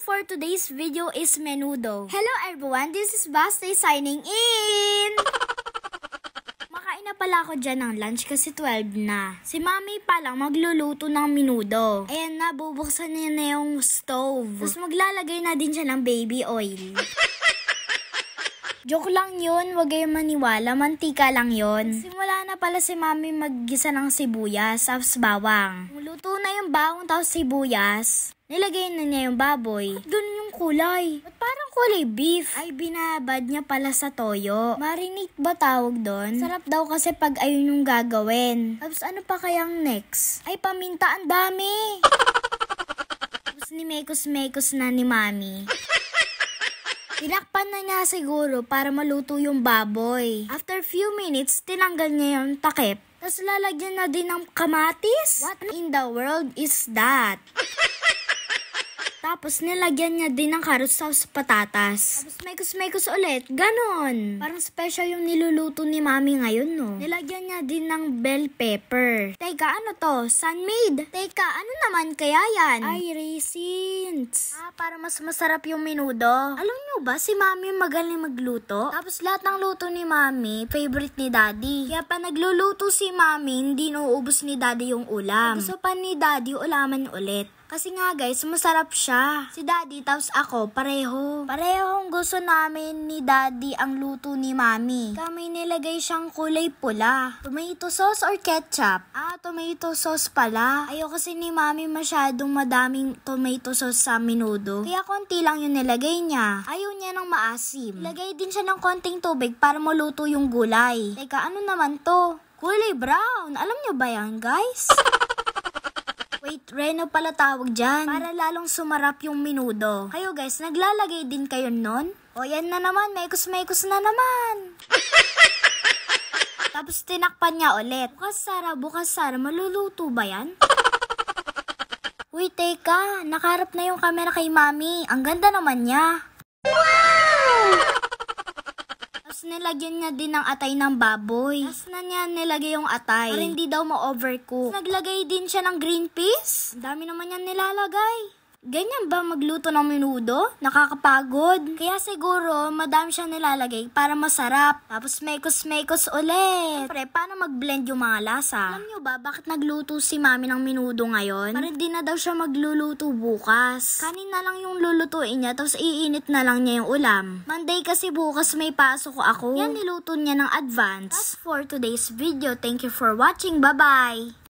for today's video is menudo. Hello everyone, this is Basti signing in! Makain na pala ako dyan ng lunch kasi 12 na. Si mami pa lang magluluto ng menudo. Ayan na, bubuksan niya na yung stove. Tapos maglalagay na din siya ng baby oil. Joke lang yun, wag kayong maniwala, mantika lang yun. Simula na pala si mami maggisa ng sibuyas, tapos bawang. Luto na yung bawang tapos sibuyas. Nilagay na niya yung baboy. Ba't ganun yung kulay? Ba't parang kulay beef? Ay, binabad niya pala sa toyo. Marinate ba tawag doon? Sarap daw kasi pag ayun yung gagawin. Tapos ano pa kayang next? Ay, paminta, ang dami! Tapos nimekos-mekos na ni mami. Tinakpan na niya siguro para maluto yung baboy. After few minutes, tinanggal niya yung takip. Tapos lalagyan na din ng kamatis? What in the world is that? Tapos nilagyan niya din ng carrots sa patatas. Tapos mekos-mekos ulit. Ganon. Parang special yung niluluto ni mami ngayon, no? Nilagyan niya din ng bell pepper. Teka, ano to? Sunmade? Teka, ano naman kaya yan? Ay, raisins. Para mas masarap yung menudo. Alam niyo ba, si mami magaling magluto? Tapos lahat ng luto ni mami, favorite ni daddy. Kaya pa nagluluto si mami, hindi nauubos ni daddy yung ulam. Gusto pa ni daddy ulaman ulit. Kasi nga guys, masarap siya. Si daddy tapos ako, pareho. Parehong gusto namin ni daddy ang luto ni mami. Kami nilagay siyang kulay pula. Tomato sauce or ketchup? Tomato sauce pala. Ayaw kasi ni mami masyadong madaming tomato sauce sa menudo. Kaya konti lang yung nilagay niya. Ayaw niya ng maasim. Lagay din siya ng konting tubig para maluto yung gulay. Teka, ano naman to? Kulay brown. Alam niyo ba yan, guys? Wait, reno pala tawag dyan. Para lalong sumarap yung menudo. Kayo guys, naglalagay din kayo nun? O yan na naman, mekos-mekos na naman. Tapos tinakpan niya ulit. Bukas Sara, maluluto ba yan? Uy, teka, nakaharap na yung camera kay mami. Ang ganda naman niya. Wow! Nilagyan niya din ng atay ng baboy. Tapos na niya nilagay yung atay. Para hindi daw ma-overcook. Naglagay din siya ng green peas. Dami naman yan nilalagay. Ganyan ba magluto ng menudo? Nakakapagod. Kaya siguro madami siya nilalagay para masarap. Tapos mekos-mekos ulit. Siyempre, paano mag-blend yung mga lasa? Alam niyo ba bakit nagluto si mami ng menudo ngayon? Para di na daw siya magluluto bukas. Kanin na lang yung lulutuin niya tapos iinit na lang niya yung ulam. Monday kasi bukas may pasok ako. Yan niluto niya ng advance. That's for today's video. Thank you for watching. Bye-bye!